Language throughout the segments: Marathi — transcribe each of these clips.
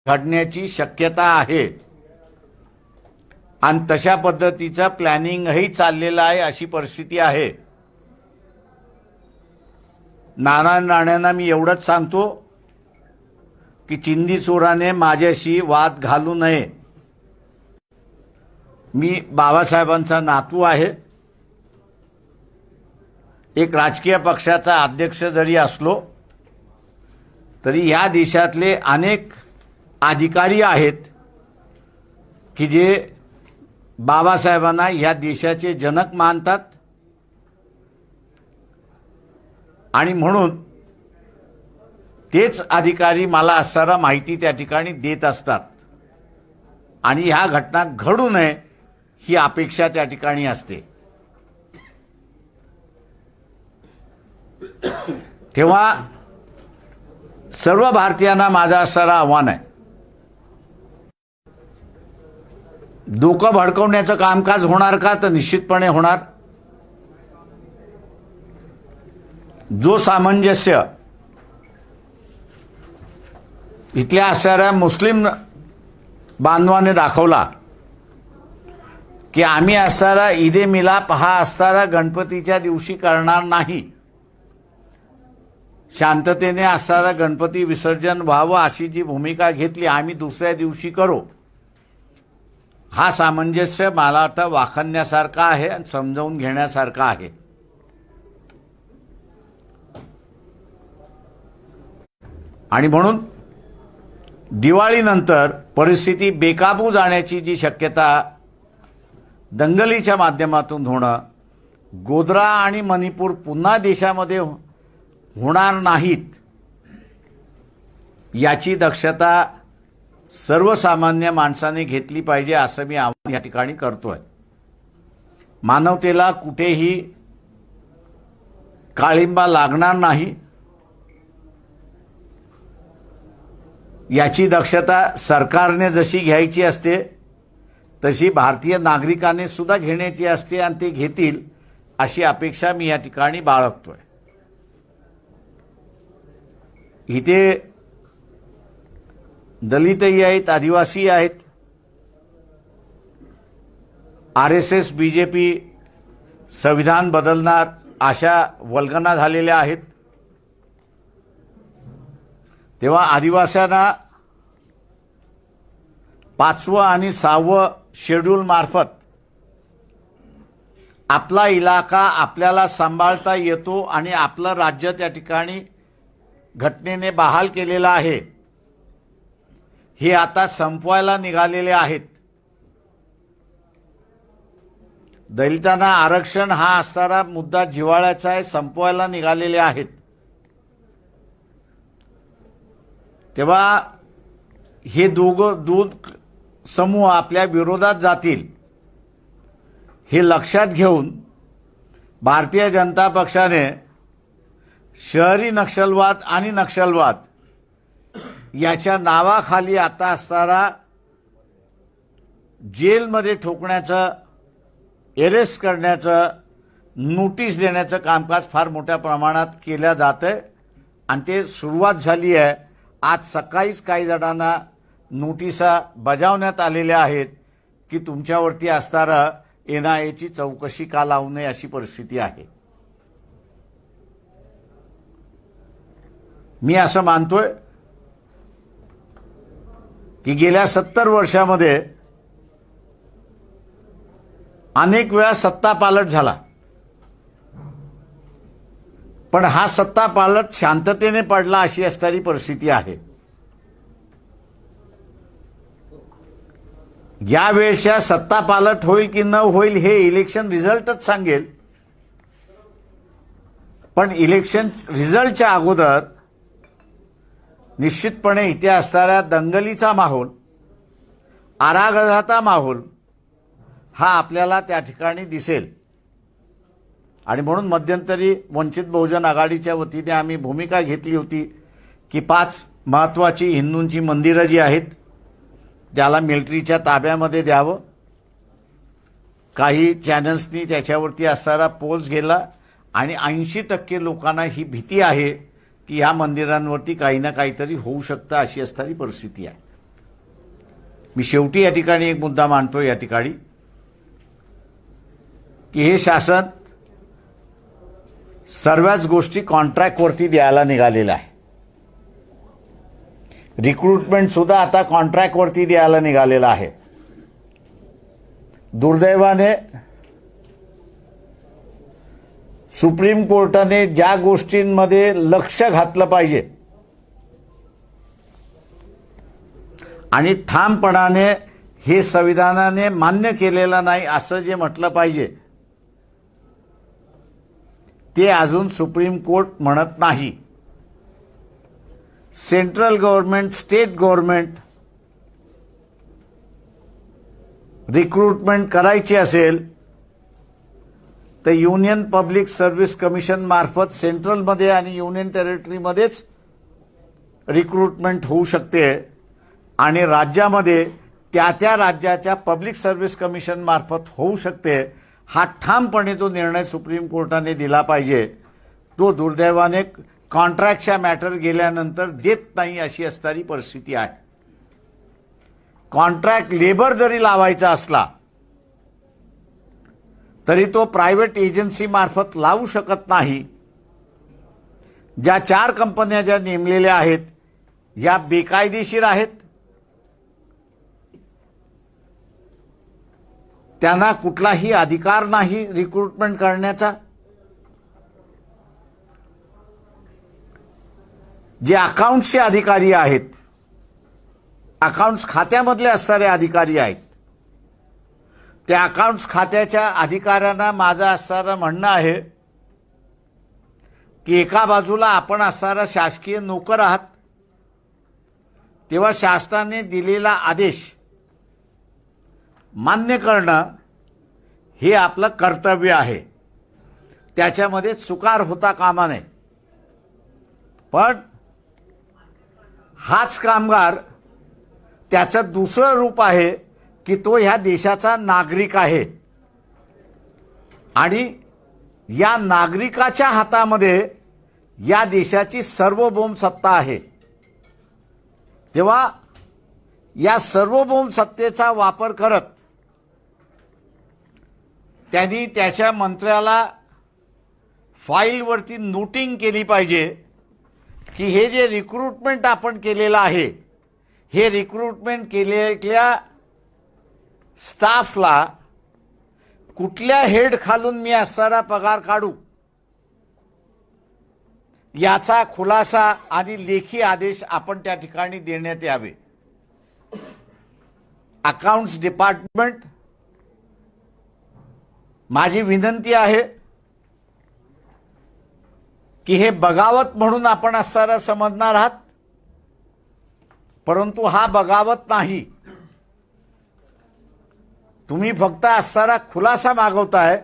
घडण्याची शक्यता आहे आणि तशा पद्धतीचं प्लॅनिंगही चाललेलं आहे अशी परिस्थिती आहे। नाण्यांना मी एवढंच सांगतो की चिंदी चोराने माझ्याशी वाद घालू नये। मी बाबासाहेबांचा नातू आहे। एक राजकीय पक्षाचा अध्यक्ष जरी असलो तरी या देशातले अनेक अधिकारी आहेत की जे बाबासाहेबांना या देशाचे जनक मानतात आणि म्हणून तेच अधिकारी मला असणारा माहिती त्या ठिकाणी देत असतात आणि ह्या घटना घडू नये ही अपेक्षा त्या ठिकाणी असते। तेव्हा सर्व भारतीयांना माझं असणारं आव्हान आहे, डोकं भडकवण्याचं कामकाज होणार का? तर निश्चितपणे होणार। जो सामंजस्य इथल्या असणाऱ्या मुस्लिम बांधवांनी दाखवला की आम्ही असणारा ईदे मिलाप हा असणारा गणपतीच्या दिवशी करणार नाही, शांततेने असणारा गणपती विसर्जन व्हावं अशी जी भूमिका घेतली आम्ही दुसऱ्या दिवशी करू, हा सामंजस्य मला वाटतं वाखाणण्यासारखा आहे आणि समजावून घेण्यासारखा आहे। आणि म्हणून दिवाळीनंतर परिस्थिती बेकाबू जाण्याची जी शक्यता दंगलीच्या माध्यमातून होणं, गोध्रा आणि मणिपूर पुन्हा देशामध्ये होणार नाहीत याची दक्षता सर्वसामान्य माणसाने घेतली पाहिजे असं मी आवाहन या ठिकाणी करतोय। मानवतेला कुठेही काळिंबा लागणार नाही याची दक्षता सरकारने जशी घ्यायची असते तशी भारतीय नागरिकांनी सुद्धा घेण्याची असते आणि ते घेतील अशी अपेक्षा मी या ठिकाणी बाळगतोय। इथे दलितही आहेत, आदिवासी आहेत, RSS BJP संविधान बदलणार अशा वल्गना झालेल्या आहेत। तेव्हा आदिवासींना 5वं आणि 6वं शेड्यूल मार्फत आपला इलाका आपल्याला सांभाळता येतो आणि आपलं राज्य त्या ठिकाणी घटनेने बहाल केलेलं आहे, हे आता संपवायला निघालेले आहेत। दलितांना आरक्षण हा असणारा मुद्दा जिव्हाळ्याचा आहे, संपवायला निघालेले आहेत। तेव्हा हे दोन समूह आपल्या विरोधात जातील हे लक्षात घेऊन भारतीय जनता पक्षाने शहरी नक्षलवाद आणि नक्षलवाद याच्या नावाखाली आता असणारा जेलमध्ये ठोकण्याचं, अरेस्ट करण्याचं, नोटीस देण्याचं कामकाज फार मोठ्या प्रमाणात केलं जातंय आणि ते सुरुवात झाली आहे। आज सकाळीच काही जणांना नोटिसा बजावण्यात आलेल्या आहेत की तुमच्यावरती असणारा NIAची चौकशी का लावू नये अशी परिस्थिती आहे। मी असं मानतोय की गेल्या 70 वर्षामध्ये अनेक वेळा सत्ता पालट झाला, पण हा सत्ता पालट शांततेने पडला अशी असणारी परिस्थिती आहे। यावेळेच्या सत्ता पालट होईल की न होईल हे इलेक्शन रिझल्टच सांगेल, पण इलेक्शन रिझल्टच्या अगोदर निश्चितपणे इथे असणाऱ्या दंगलीचा माहोल, आरागघाचा माहोल हा आपल्याला त्या ठिकाणी दिसेल। आणि म्हणून मध्यंतरी वंचित बहुजन आघाडीच्या वतीने आम्ही भूमिका घेतली होती की 5 महत्त्वाची हिंदूंची मंदिरं जी आहेत त्याला मिलिटरीच्या ताब्यामध्ये द्यावं। काही चॅनल्सनी त्याच्यावरती असणारा पोल्स गेला आणि 80% लोकांना ही भीती आहे की या मंदिरांवरती काही ना काहीतरी होऊ शकतं अशी असणारी परिस्थिती आहे। मी शेवटी या ठिकाणी एक मुद्दा मांडतो या ठिकाणी की हे शासन सर्वच गोष्टी कॉन्ट्रॅक्टवरती द्यायला निघालेलं आहे. रिक्रुटमेंट सुद्धा आता कॉन्ट्रॅक्टवरती द्यायला निघालेलं आहे. दुर्दैवाने सुप्रीम कोर्टाने ज्या गोष्टींमध्ये लक्ष घातलं पाहिजे आणि ठामपणाने हे संविधानाने मान्य केलेलं नाही असं जे म्हटलं पाहिजे ते अजून सुप्रीम कोर्ट म्हणत नाही. Central government, state government recruitment करायची असेल तर युनियन पब्लिक सर्व्हिस कमिशन मार्फत सेंट्रलमध्ये आणि युनियन टेरिटरीमध्येच रिक्रुटमेंट होऊ शकते आणि राज्यामध्ये त्या त्या राज्याच्या पब्लिक सर्व्हिस कमिशन मार्फत होऊ शकते. हा ठामपणे जो निर्णय सुप्रीम कोर्टाने दिला पाहिजे तो दुर्दैवाने कॉन्ट्रॅक्टच्या मॅटर गेल्यानंतर देत नाही अशी असणारी परिस्थिती आहे. कॉन्ट्रॅक्ट लेबर जरी लावायचा असला तरी तो प्रायव्हेट एजन्सी मार्फत लावू शकत नाही. ज्या 4 कंपन्या ज्या नेमलेल्या आहेत या बेकायदेशीर आहेत. त्यांना कुठलाही अधिकार नाही रिक्रुटमेंट करण्याचा. जे अकाउंट्सचे अधिकारी आहेत, अकाउंट्स खात्यामधले असणारे अधिकारी आहेत, त्या अकाउंट्स खात्याच्या अधिकाऱ्यांना माझं असणारं म्हणणं आहे की एका बाजूला आपण असणारा शासकीय नोकर आहात तेव्हा शासनाने दिलेला आदेश मान्य करणं हे आपलं कर्तव्य आहे. त्याच्यामध्ये चुकार होता कामा नये. पण हाच कामगार त्याचं दुसरं रूप आहे की तो ह्या देशाचा नागरिक आहे आणि या नागरिकाच्या हातामध्ये या देशाची सार्वभौम सत्ता आहे. तेव्हा या सार्वभौम सत्तेचा वापर करत त्यांनी त्याच्या मंत्र्याला फाईलवरती नोटिंग केली पाहिजे की हे जे रिक्रुटमेंट आपण केलेलं आहे हे रिक्रुटमेंट केलेल्या स्टाफला कुठल्या हेड खालून मी असणारा पगार काढू याचा खुलासा आणि लेखी आदेश आपण त्या ठिकाणी देण्यात यावे. अकाउंट्स डिपार्टमेंट माझी विनंती आहे की हे बगावत म्हणून आपण असणारा समजणार आहात, परंतु हा बगावत नाही. तुम्ही फक्त असणारा खुलासा मागवताय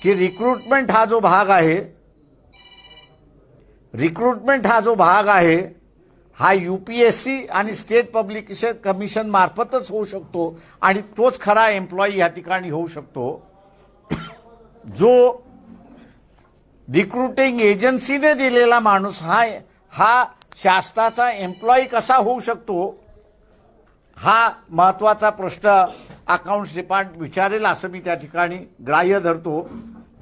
की रिक्रुटमेंट हा जो भाग आहे, रिक्रुटमेंट हा जो भाग आहे हा यूपीएससी आणि स्टेट पब्लिक कमिशन मार्फतच होऊ शकतो आणि तोच खरा एम्प्लॉई या ठिकाणी होऊ शकतो. जो रिक्रुटिंग एजन्सीने दिलेला माणूस हा शासनाचा एम्प्लॉई कसा होऊ शकतो हा महत्त्वाचा प्रश्न अकाउंट्स डिपार्टमेंट विचारेल असं मी त्या ठिकाणी ग्राह्य धरतो.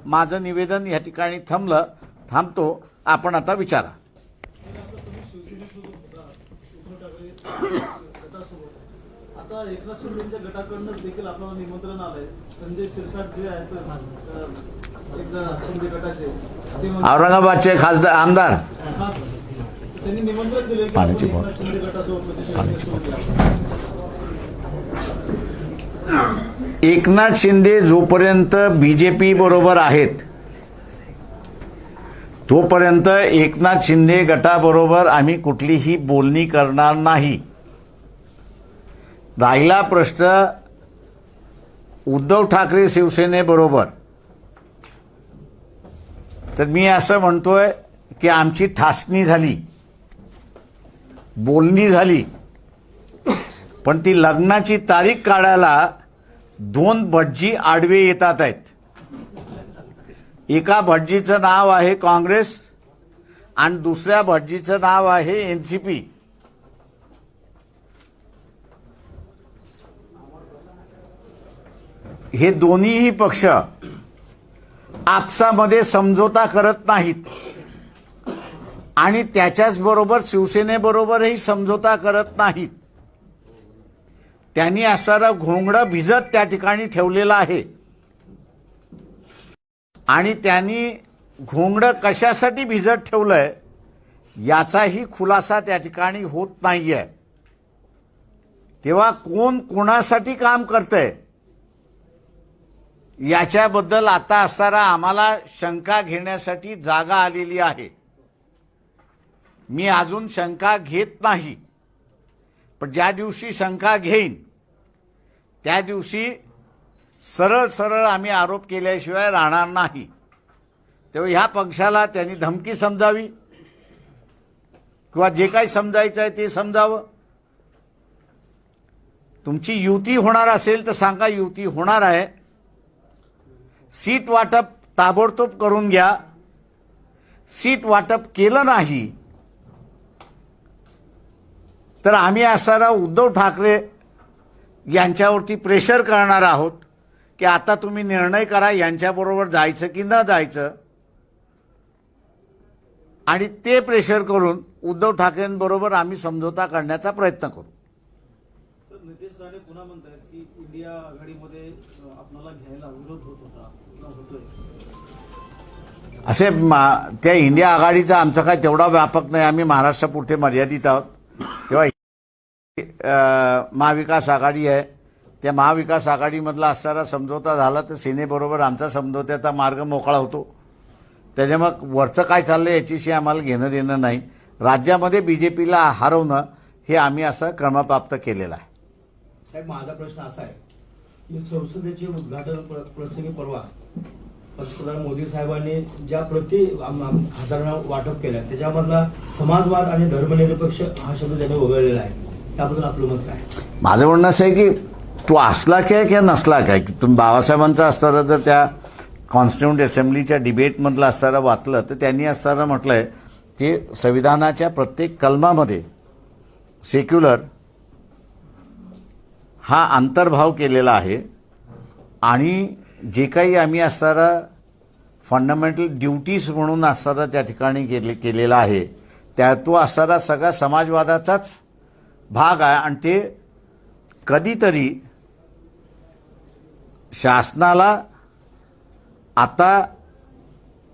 माझं निवेदन या ठिकाणी थांबतो. आपण आता विचारा. आता एकनाथ शिंदेच्या गटाकडून देखील आपल्याला निमंत्रण आलंय. संजय शिरसाट जे आहेत शिंदे गटाचे औरंगाबादचे खासदार आमदार त्यांनी निमंत्रण दिले की एकनाथ शिंदे गटासोबत एकनाथ शिंदे जोपर्यंत बीजेपी बरोबर आहेत तोपर्यंत एकनाथ शिंदे गटाबरोबर आम्ही कुठलीही बोलणी करणार नाही. राहिला प्रश्न उद्धव ठाकरे शिवसेनेबरोबर, तर मी असं म्हणतोय की आमची ठासणी झाली, बोलणी झाली, पण ती लग्नाची तारीख काढायला 2 भटजी आडवे येतात आहेत. एका भटजीचं नाव आहे काँग्रेस आणि दुसऱ्या भटजीचं नाव आहे एनसीपी. हे दोन्हीही पक्ष आपसामध्ये समझोता करत नाहीत आणि त्याच्याचबरोबर शिवसेनेबरोबरही समझोता करत नाहीत. त्यांनी असणारा घोंगडं भिजत त्या ठिकाणी ठेवलेला आहे आणि त्यांनी घोंगडं कशासाठी भिजत ठेवलंय याचाही खुलासा त्या ठिकाणी होत नाहीये. तेव्हा कोण कोणासाठी काम करतंय याच्याबद्दल आता असणारा आम्हाला शंका घेण्यासाठी जागा आलेली आहे. मी अजून शंका घेत नाही, पण ज्या दिवशी शंका घेईन त्या दिवशी सरळ सरळ आम्ही आरोप केल्याशिवाय राहणार नाही. तेव्हा ह्या पक्षाला त्यांनी धमकी समजावी किंवा जे काही समजायचं आहे ते समजावं. तुमची युती होणार असेल तर सांगा युती होणार आहे. सीट वाटप ताबडतोब करून घ्या. सीट वाटप केलं नाही तर आम्ही असणारा उद्धव ठाकरे यांच्यावरती प्रेशर करणार आहोत की आता तुम्ही निर्णय करा यांच्याबरोबर जायचं की न जायचं, आणि ते प्रेशर करून उद्धव ठाकरेंबरोबर आम्ही समझोता करण्याचा प्रयत्न करू. सर, नितेश राणे पुन्हा म्हणतात की इंडिया आघाडीमध्ये आपल्याला घ्यायला विरोध होत होता किंवा होतोय. असे त्या इंडिया आघाडीचा आमचा काय तेवढा व्यापक नाही. आम्ही महाराष्ट्रापुरते मर्यादित आहोत. तेव्हा महाविकास आघाडी आहे, त्या महाविकास आघाडीमधला असणारा समझोता झाला तर सेनेबरोबर आमचा समझोत्याचा मार्ग मोकळा होतो. त्याच्यामुळे वरचं काय चाललंय याच्याशी आम्हाला घेणं देणं नाही. राज्यामध्ये बीजेपीला हरवणं हे आम्ही असं क्रमप्राप्त केलेलं आहे. साहेब, माझा प्रश्न असा आहे की संसदेचे उद्घाटन प्रसंगी परवा पंतप्रधान मोदी साहेबांनी ज्या प्रति खासदारांना वाटप केल्या त्याच्यामधला समाजवाद आणि धर्मनिरपेक्ष हा शब्द त्यांनी वगळलेला आहे. त्याबद्दल आपलं मत काय? माझं म्हणणं असं आहे की तो असला काय किंवा नसला काय, की तुम्ही बाबासाहेबांचा असणारा जर त्या कॉन्स्टिट्यूंट असेंब्लीच्या डिबेटमधलं असणारा वाचलं तर त्यांनी असणारा म्हटलंय की संविधानाच्या प्रत्येक कलमामध्ये सेक्युलर हा अंतर्भाव केलेला आहे आणि जे काही आम्ही असणारा फंडामेंटल ड्युटीज म्हणून असणारा त्या ठिकाणी केलेला आहे त्या तो असणारा सगळा समाजवादाचाच भाग आहे. आणि ते कधीतरी शासनाला आता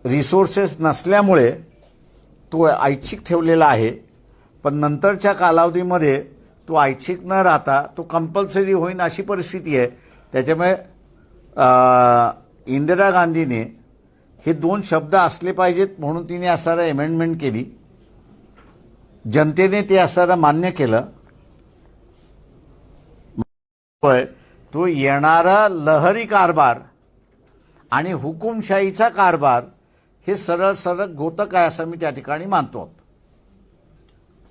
रिसोर्सेस नसल्यामुळे तो ऐच्छिक ठेवलेला आहे, पण नंतरच्या कालावधीमध्ये तो ऐच्छिक न राहता तो कंपल्सरी होईन अशी परिस्थिती आहे. त्याच्यामुळे इंदिरा गांधीने हे 2 शब्द असले पाहिजेत म्हणून तिने असणारा अमेंडमेंट केली. जनतेने ते असणारा मान्य केलं. तो येणारा लहरी कारभार आणि हुकुमशाहीचा कारभार हे सरळ सरळ घोतक आहे असं मी त्या ठिकाणी मानतो.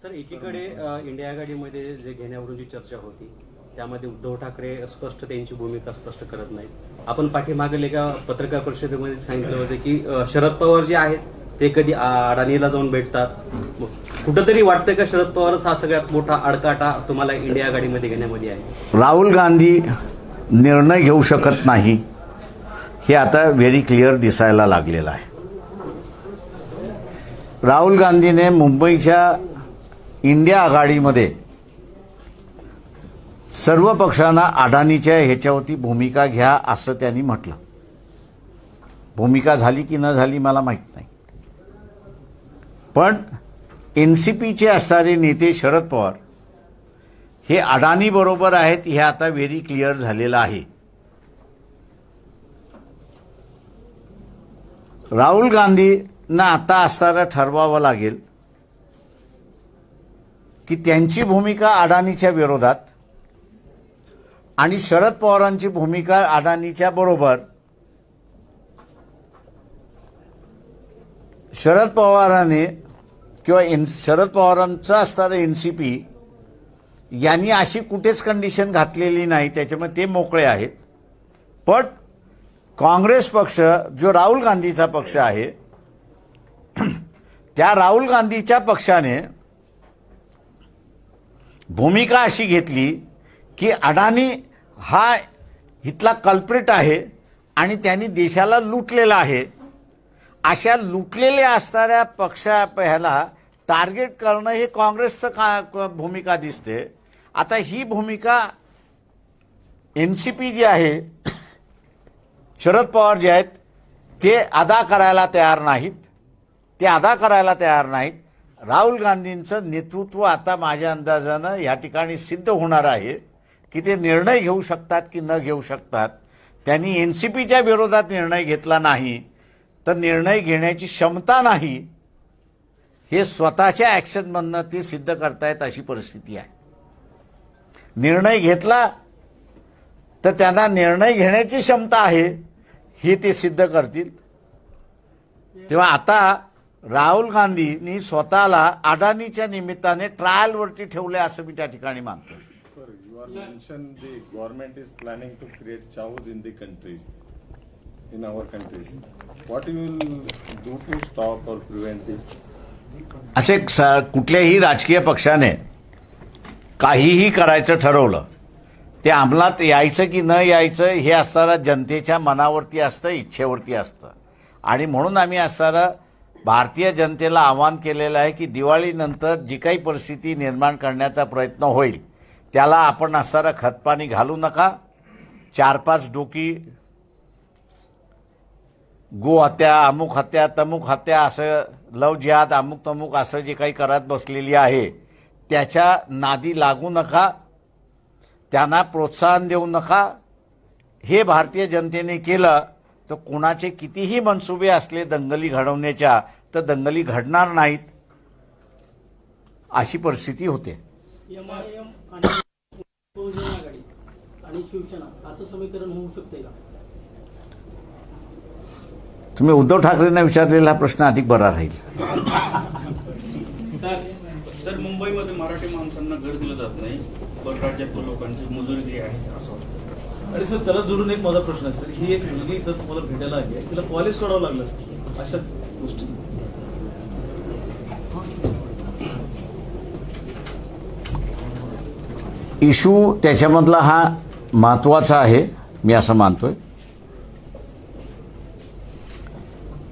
सर, एकीकडे इंडिया आघाडीमध्ये जे घेण्यावरून जी चर्चा होती त्यामध्ये उद्धव ठाकरे स्पष्ट त्यांची भूमिका स्पष्ट करत नाहीत. आपण पाठीमागील एका पत्रकार परिषदेमध्ये सांगितलं होतं की शरद पवार जे आहेत ते कधी अडाणीला जाऊन भेटतात. कुठंतरी वाटतं का शरद पवारच हा सगळ्यात मोठा अडकाटा तुम्हाला इंडिया आघाडीमध्ये घेण्यामध्ये आहे? राहुल गांधी निर्णय घेऊ शकत नाही हे आता व्हेरी क्लिअर दिसायला लागलेलं आहे. राहुल गांधीने मुंबईच्या इंडिया आघाडीमध्ये सर्व पक्षांना अडाणीच्या ह्याच्यावरती भूमिका घ्या असं त्यांनी म्हटलं. भूमिका झाली की न झाली मला माहीत नाही, पण एनसीपीचे असणारे नेते शरद पवार हे अडाणी बरोबर आहेत हे आता व्हेरी क्लिअर झालेलं आहे. राहुल गांधींना आता असणारा ठरवावं लागेल की त्यांची भूमिका अडाणीच्या विरोधात आणि शरद पवारांची भूमिका अडाणीच्या बरोबर. शरद पवारांनी किंवा शरद पवारांचं असणारं एनसीपी यांनी अशी कुठेच कंडिशन घातलेली नाही, त्याच्यामुळे ते मोकळे आहेत. पण काँग्रेस पक्ष जो राहुल गांधीचा पक्ष आहे त्या राहुल गांधीच्या पक्षाने भूमिका अशी घेतली की अडाणी हा इथला कल्प्रिट आहे आणि त्यांनी देशाला लुटलेला आहे. अशा लुटलेल्या असणाऱ्या ह्याला टार्गेट करणं हे काँग्रेसचं भूमिका दिसते. आता ही भूमिका एनसीपी जी आहे, शरद पवार जे आहेत ते अदा करायला तयार नाहीत. राहुल गांधींचं नेतृत्व आता माझ्या अंदाजानं या ठिकाणी सिद्ध होणार आहे की ते निर्णय घेऊ शकतात की न घेऊ शकतात. त्यांनी एनसीपीच्या विरोधात निर्णय घेतला नाही तर निर्णय घेण्याची क्षमता नाही हे स्वतःच्या ॲक्शनमधनं ते सिद्ध करतायत अशी परिस्थिती आहे. निर्णय घेतला तर त्यांना निर्णय घेण्याची क्षमता आहे हे ते सिद्ध करतील. तेव्हा आता राहुल गांधींनी स्वतःला अडानीच्या निमित्ताने ट्रायलवरती ठेवले असं मी त्या ठिकाणी मानतो. Sir, you are mentioned the government is planning to create chaos in the countries, in our countries. What you will do to stop or prevent this? असे कुठल्याही राजकीय पक्षाने काहीही करायचं ठरवलं ते अंमलात यायचं की न यायचं हे असणारा जनतेच्या मनावरती असतं, इच्छेवरती असतं. आणि म्हणून आम्ही असणारा भारतीय जनतेला आवाहन केलेलं आहे की दिवाळीनंतर जी काही परिस्थिती निर्माण करण्याचा प्रयत्न होईल त्याला आपण असणारा खतपाणी घालू नका. 4-5 डोकी गो हत्या, अमुक हत्या, तमुक हत्या, असं लव जिहाद, अमुक तमुक असं जे काही करत बसलेली आहे त्याच्या नादी लागू नका, त्यांना प्रोत्साहन देऊ नका. हे भारतीय जनतेने केलं तर कोणाचे कितीही मनसुबे असले दंगली घडवण्याच्या तर दंगली घडणार नाहीत अशी परिस्थिती होते. एमआयएम आणि बहुजन आघाडी आणि शिवसेना असं समीकरण होऊ शकते का? तुम्ही उद्धव ठाकरेंना विचारलेला हा प्रश्न अधिक बरा राहील. सर, मुंबईमध्ये मराठी माणसांना घर दिलं जात नाही, पण राज्यातील लोकांची मजुरी आहे असं वाटतं. आणि सर त्याला जोडून एक माझा प्रश्न आहे सर, ही एक मुलगी तर तुम्हाला भेटायला आली आहे, तिला कॉलेज सोडावं लागलं सर अशाच गोष्टी. इशू त्याच्यामधला हा महत्वाचा आहे मी असं मानतोय.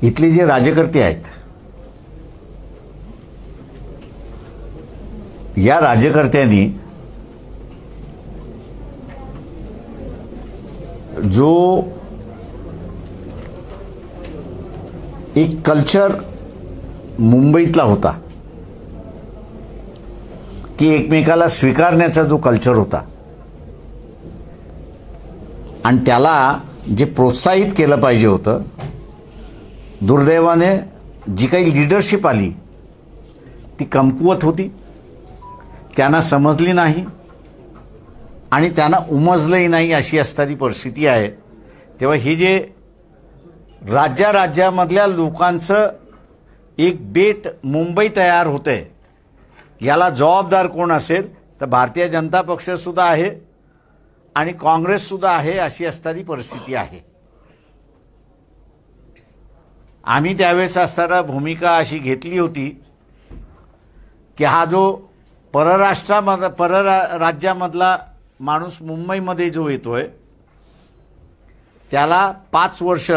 इथले जे राज्यकर्ते आहेत या राज्यकर्त्यांनी जो एक कल्चर मुंबईतला होता की एकमेकाला स्वीकारण्याचा जो कल्चर होता आणि त्याला जे प्रोत्साहित केलं पाहिजे होतं, दुर्दैवाने जी काही लीडरशिप आली ती कमकुवत होती, त्यांना समजली नाही आणि त्यांना उमजलंही नाही अशी असणारी परिस्थिती आहे. तेव्हा हे जे राज्यामधल्या लोकांचं एक बेट मुंबई तयार होतंय याला जबाबदार कोण असेल तर भारतीय जनता पक्षसुद्धा आहे आणि काँग्रेससुद्धा आहे अशी असणारी परिस्थिती आहे. आम्ही त्यावेळेस असताना भूमिका अशी घेतली होती की हा जो परराज्यामधला माणूस मुंबईमध्ये जो येतोय त्याला 5 वर्ष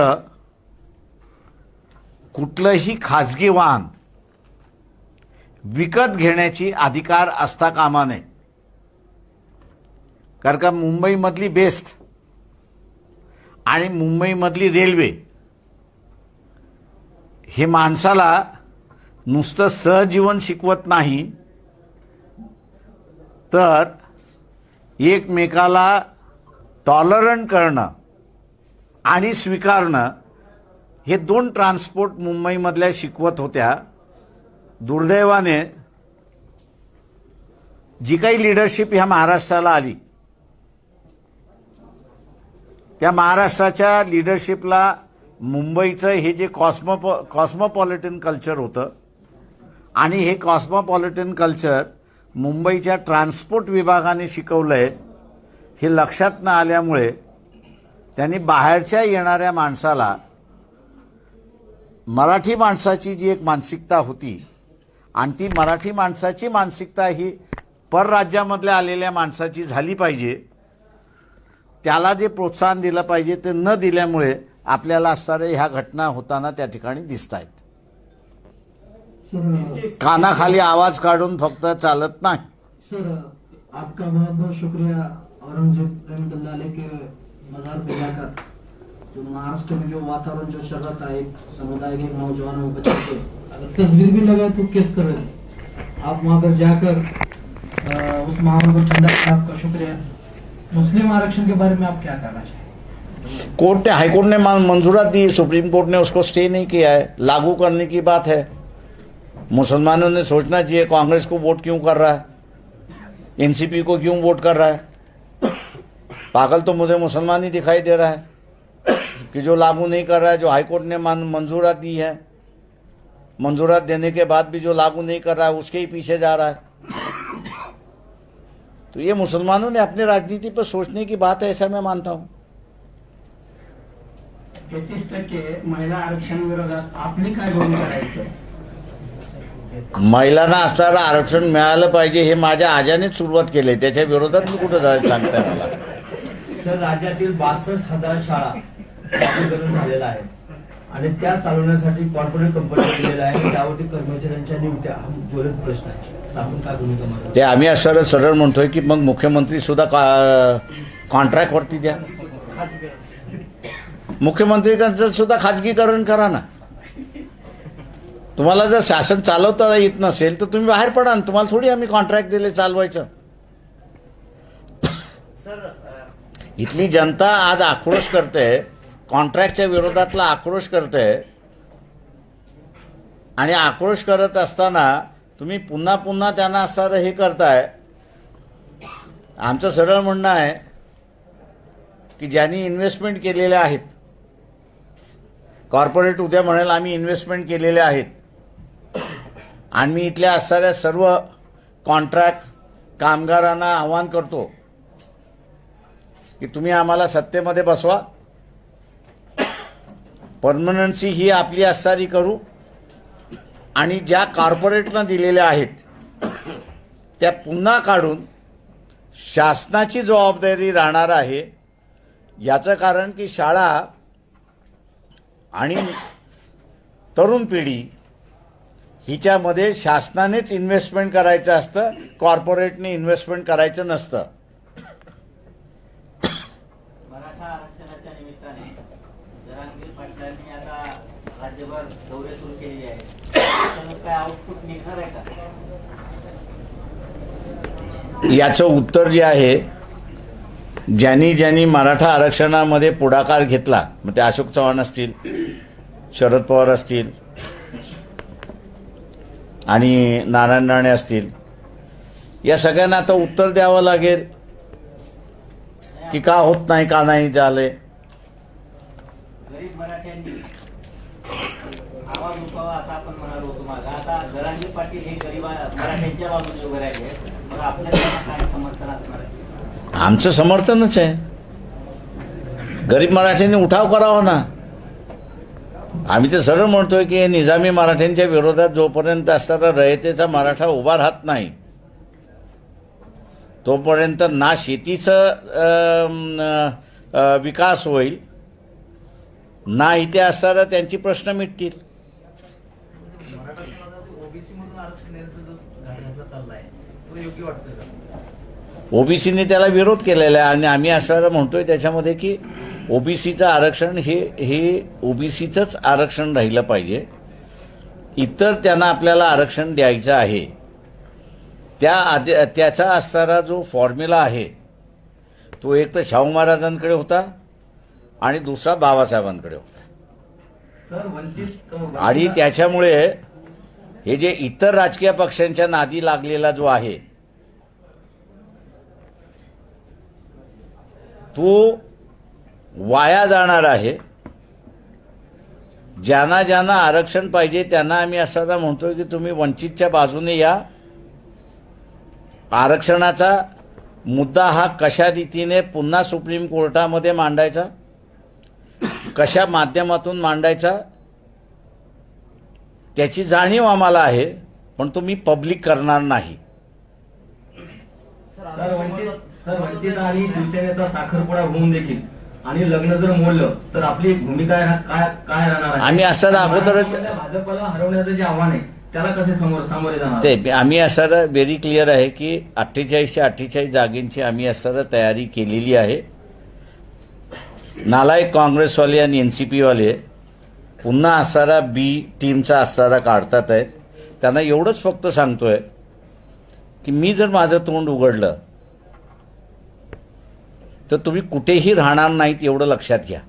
कुठलंही खाजगी वाहन विकत घेण्याची अधिकार असता कामा नये. कारण का मुंबईमधली बेस्ट आणि मुंबईमधली रेल्वे हे माणसाला नुसतं सहजीवन शिकवत नाही तर एकमेकाला टॉलरंट करणं आणि स्वीकारणं हे 2 ट्रान्सपोर्ट मुंबईमधल्या शिकवत होत्या. दुर्दैवाने जी काही लीडरशिप ह्या महाराष्ट्राला आली त्या महाराष्ट्राच्या लीडरशिपला मुंबईचं हे जे कॉस्मोपॉलिटन कल्चर होतं आणि हे कॉस्मोपॉलिटन कल्चर मुंबईच्या ट्रान्सपोर्ट विभागाने शिकवलंय हे लक्षात न आल्यामुळे त्यांनी बाहेरच्या येणाऱ्या माणसाला मराठी माणसाची जी एक मानसिकता होती आणि ती मराठी माणसाची मानसिकता ही परराज्यामधल्या आलेल्या माणसाची झाली पाहिजे त्याला जे प्रोत्साहन दिलं पाहिजे ते न दिल्यामुळे आपल्याला असणाऱ्या ह्या घटना होताना त्या ठिकाणी दिसत आहेत. सर कानाखाली आवाज काढून फक्त चालत नाही. सर आपका बहुत बहुत शुक्रिया औरंगजेब रहमतुल्लाह अलैह के मज़ार पे जाकर जो महाराष्ट्र में जो वातावरण जो चल रहा था, एक समुदाय के नौजवानों बच्चों के अगर तस्वीर भी लगा तो किस कर रहे थे आप वहाँ पर जाकर उस माहौल को ठंडा किया, आपका शुक्रिया. मुस्लिम आरक्षण के बारे में आप क्या कहना चाहेंगे? कोर्ट ने हाईकोर्ट ने मंजूरात दी, सुप्रीम कोर्ट ने उसको स्टे नहीं किया है. लागू करने की बात है. मुसलमानों ने सोचना चाहिए कांग्रेस को वोट क्यों कर रहा है, एनसीपी को क्यों वोट कर रहा है. पागल तो मुझे मुसलमान ही दिखाई दे रहा है कि जो लागू नहीं कर रहा है, जो हाईकोर्ट ने मंजूरात दी है, मंजूरात देने के बाद भी जो लागू नहीं कर रहा है उसके ही पीछे जा रहा है. तो ये मुसलमानों ने अपनी राजनीति पर सोचने की बात है, ऐसा मैं मानता हूं. 33% महिला आरक्षण विरोधात आपली काय भूमिका राहायचं? महिलांना असणारं आरक्षण मिळालं पाहिजे हे माझ्या आजानेच सुरुवात केली. त्याच्या विरोधात मी कुठं जायचं सांगताय मला. सर, राज्यातील 62,000 शाळा खाजगीकरण झालेला आहे आणि त्या चालवण्यासाठी कॉर्पोरेट कंपनी दिलेल्या आहे. त्यावरती कर्मचाऱ्यांच्या नियुक्त्या हा ज्वलंत प्रश्न आहे. सर, आपण काय भूमिका मांडता? ते आम्ही असं सरळ म्हणतोय की मग मुख्यमंत्री सुद्धा कॉन्ट्रॅक्टवरती द्या. मुख्यमंत्र्यांचं सुद्धा खाजगीकरण करा ना. तुम्हाला जर शासन चालवता येत नसेल तर तुम्ही बाहेर पडा ना. तुम्हाला थोडी आम्ही कॉन्ट्रॅक्ट दिले चालवायचं. इथली जनता आज आक्रोश करते, कॉन्ट्रॅक्टच्या विरोधातला आक्रोश करते आणि आक्रोश करत असताना तुम्ही पुन्हा पुन्हा त्यांना असं हे करताय. आमचं सरळ म्हणणं आहे की ज्यांनी इन्व्हेस्टमेंट केलेले आहेत, कॉर्पोरेट उद्या म्हणेल आम्ही इन्व्हेस्टमेंट केलेले आहेत आणि मी इथल्या असणाऱ्या सर्व कॉन्ट्रॅक्ट कामगारांना आवाहन करतो की तुम्ही आम्हाला सत्तेमध्ये बसवा, परमनन्सी ही आपली असणारी करू आणि ज्या कॉर्पोरेटनं दिलेल्या आहेत त्या पुन्हा काढून शासनाची जबाबदारी राहणार आहे. याचं कारण की शाळा आणि तरुण पिढी हिच्यामध्ये शासनानेच इन्व्हेस्टमेंट करायचं असतं, कॉर्पोरेटने इन्व्हेस्टमेंट करायचं नसतं. मराठा आरक्षणाच्या निमित्ताने जरांगीर पाटलांनी आता राज्यभर दौरे सुरू केलेले आहेत. त्याच्यावर काय आउटपुट निघणार आहे का? याचं उत्तर जे आहे, ज्यांनी मराठा आरक्षणामध्ये पुढाकार घेतला, मग ते अशोक चव्हाण असतील, शरद पवार असतील आणि नारायण राणे असतील, या सगळ्यांना आता उत्तर द्यावं लागेल की का होत नाही, का नाही झाले. गरीब मराठ्यांनी आवाज उठवावा असं आपण म्हणालो होतो मागं. आता जरांगीर पाटील हे गरीब मराठ्यांच्या बाजूने उभे राहिले, मग आपल्याला काय समर्थन असणार आहे? आमचं समर्थनच आहे. गरीब मराठ्यांनी उठाव करावा ना. आम्ही ते सरळ म्हणतोय की निजामी मराठ्यांच्या विरोधात जोपर्यंत असणारा रयतेचा मराठा उभा राहत नाही तोपर्यंत ना शेतीचं विकास होईल, ना इथे असणारा त्यांची प्रश्न मिटतील. ओबीसीने त्याला विरोध केलेला आहे आणि आम्ही असं म्हणतोय त्याच्यामध्ये की ओबीसीचं आरक्षण हे ओबीसीचंच आरक्षण राहिलं पाहिजे. इतर त्यांना आपल्याला आरक्षण द्यायचं आहे. त्याचा असणारा जो फॉर्म्युला आहे तो एक तर शाहू महाराजांकडे होता आणि दुसरा बाबासाहेबांकडे होता. आणि त्याच्यामुळे हे जे इतर राजकीय पक्षांच्या नादी लागलेला जो आहे तो वाया जाणार आहे. ज्यांना आरक्षण पाहिजे त्यांना आम्ही असं म्हणतोय की तुम्ही वंचितच्या बाजूने या. आरक्षणाचा मुद्दा हा कशा रीतीने पुन्हा सुप्रीम कोर्टामध्ये मांडायचा, कशा माध्यमातून मांडायचा त्याची जाणीव आम्हाला आहे, पण तुम्ही पब्लिक करणार नाही. सर वंचित आणि शिवसेनेचा साखरपुडा होऊन देखील आणि लग्न जर मोडलं तर आपली भूमिका काय राहणार आहे? आम्ही असं अगोदरच भाजपला हरवण्याचं जे आव्हान आहे त्याला कसे सामोरे जाणार? ते आम्ही असं व्हेरी क्लिअर आहे की 48 जागेंची आम्ही असं तयारी केलेली आहे. नालायक काँग्रेसवाले आणि NCP वाले पुन्हा असणारा बी टीमचा असणारा काढतात आहेत. त्यांना एवढंच फक्त सांगतोय की मी जर माझं तोंड उघडलं तर तुम्ही कुठेही राहणार नाहीत एवढं लक्षात घ्या.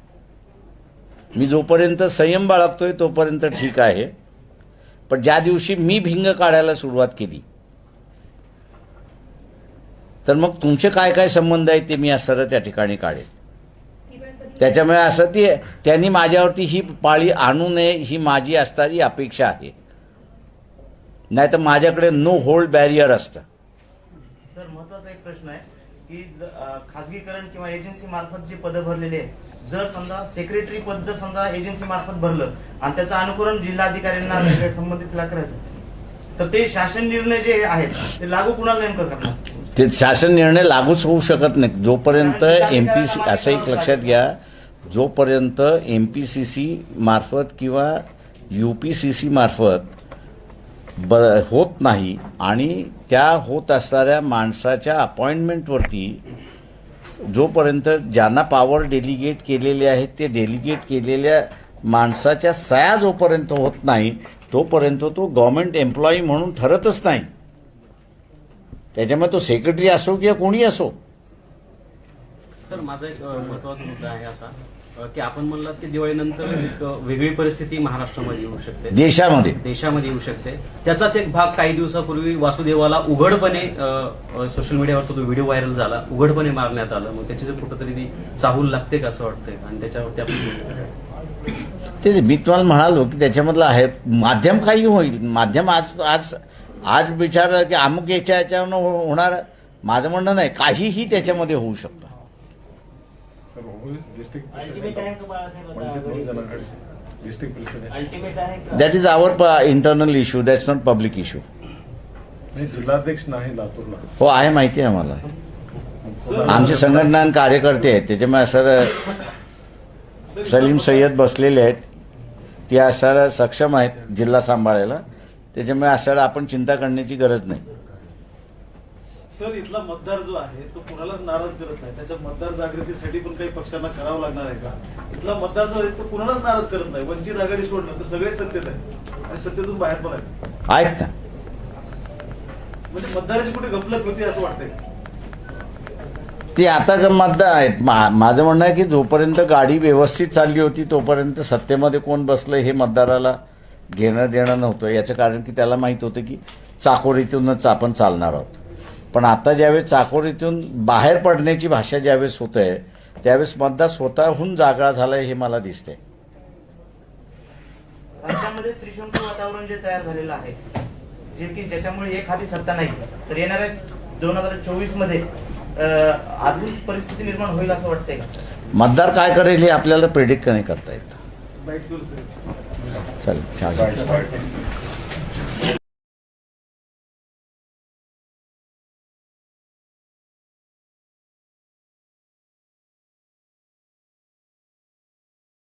मी जोपर्यंत संयम बाळगतोय तोपर्यंत ठीक आहे, पण ज्या दिवशी मी भिंग काढायला सुरुवात केली तर मग तुमचे काय काय संबंध आहेत ते मी असं त्या ठिकाणी काढेन. त्याच्यामुळे असं त्यांनी माझ्यावरती ही पाळी आणू नये ही माझी असणारी अपेक्षा आहे. नाही तर माझ्याकडे नो होल्ड बॅरियर असतं. सर महत्वाचा एक प्रश्न आहे की खाजगीकरण किंवा एजन्सी मार्फत जे पदं भरलेले आहेत, जर समजा सेक्रेटरी पद जर समजा एजन्सी मार्फत भरलं आणि त्याचं अनुकरण जिल्हाधिकाऱ्यांना संबंधितला करायचं तर ते शासन निर्णय जे आहेत ते लागू कुणाला नेमकं करणार? ते शासन निर्णय लागूच होऊ शकत नाही जोपर्यंत MPC असं एक लक्षात घ्या, जोपर्यंत MPCC मार्फत किंवा UPCC मार्फत होत नाही आणि त्या होत असणाऱ्या माणसाच्या अपॉइंटमेंटवरती जोपर्यंत ज्यांना पॉवर डेलिगेट केलेले आहेत ते डेलिगेट केलेल्या माणसाच्या सह्या जोपर्यंत होत नाही तोपर्यंत तो गव्हर्नमेंट एम्प्लॉई म्हणून ठरतच नाही. त्याच्यामुळे तो सेक्रेटरी असो किंवा कोणी असो. सर माझा एक महत्वाचा मुद्दा आहे असा की आपण म्हणलात की दिवाळीनंतर एक वेगळी परिस्थिती महाराष्ट्रामध्ये येऊ शकते, देशामध्ये येऊ शकते. त्याचाच एक भाग काही दिवसापूर्वी वासुदेवाला उघडपणे सोशल मीडियावर तो व्हिडिओ व्हायरल झाला, उघडपणे मारण्यात आलं. मग त्याची जर कुठंतरी ती चाहूल लागते का असं वाटतंय आणि त्याच्यावरती आपण ते मी तुम्हाला म्हणालो की त्याच्यामधलं आहे माध्यम काही होईल. माध्यम आज विचारलं की अमुक याच्यावरनं होणार, माझं म्हणणं नाही, काहीही त्याच्यामध्ये होऊ शकतं. That is our internal issue, that's not public issue. जिल्हाध्यक्ष नाही लातूरला. हो आहे, माहिती आहे मला. आमचे संघटना आणि कार्यकर्ते आहेत त्याच्यामुळे सर सलीम सय्यद बसलेले आहेत, ते असं सक्षम आहेत जिल्हा सांभाळायला. त्याच्यामुळे असं आपण चिंता करण्याची गरज नाही. सर इथला मतदार जो आहे तो कुणालाच नाराज करत नाही, त्याच्या मतदार जागृतीसाठी पण काही पक्षांना करावं लागणार आहे का? इथला मतदार जो आहे तो कुणालाच नाराज करत नाही. वंचित आघाडी सोडलं तर सगळेच सत्तेत आहे आणि सत्तेतून बाहेर पण आहेत ना. म्हणजे मतदाराची कुठे गफलत होती असं वाटतंय? ते आता माझं म्हणणं आहे की जोपर्यंत गाडी व्यवस्थित चालली होती तोपर्यंत सत्तेमध्ये कोण बसलं हे मतदाराला घेणं देणं नव्हतं. याचं कारण की त्याला माहीत होतं की चाकोरीतूनच आपण चालणार आहोत. पण आता ज्यावेळेस चाकोरीतून बाहेर पडण्याची भाषा ज्यावेळेस होत आहे त्यावेळेस मतदार स्वतःहून जागा झालाय हे मला दिसतंय. राज्यामध्ये त्रिशंकू वातावरण जे तयार झालेलं आहे, जे की ज्याच्यामुळे एखादी सत्ता नाही तर येणाऱ्या 2024 मध्ये अजून परिस्थिती निर्माण होईल असं वाटतंय का? मतदार काय करेल हे आपल्याला प्रेडिक्ट नाही करता येत. चालेल, छान.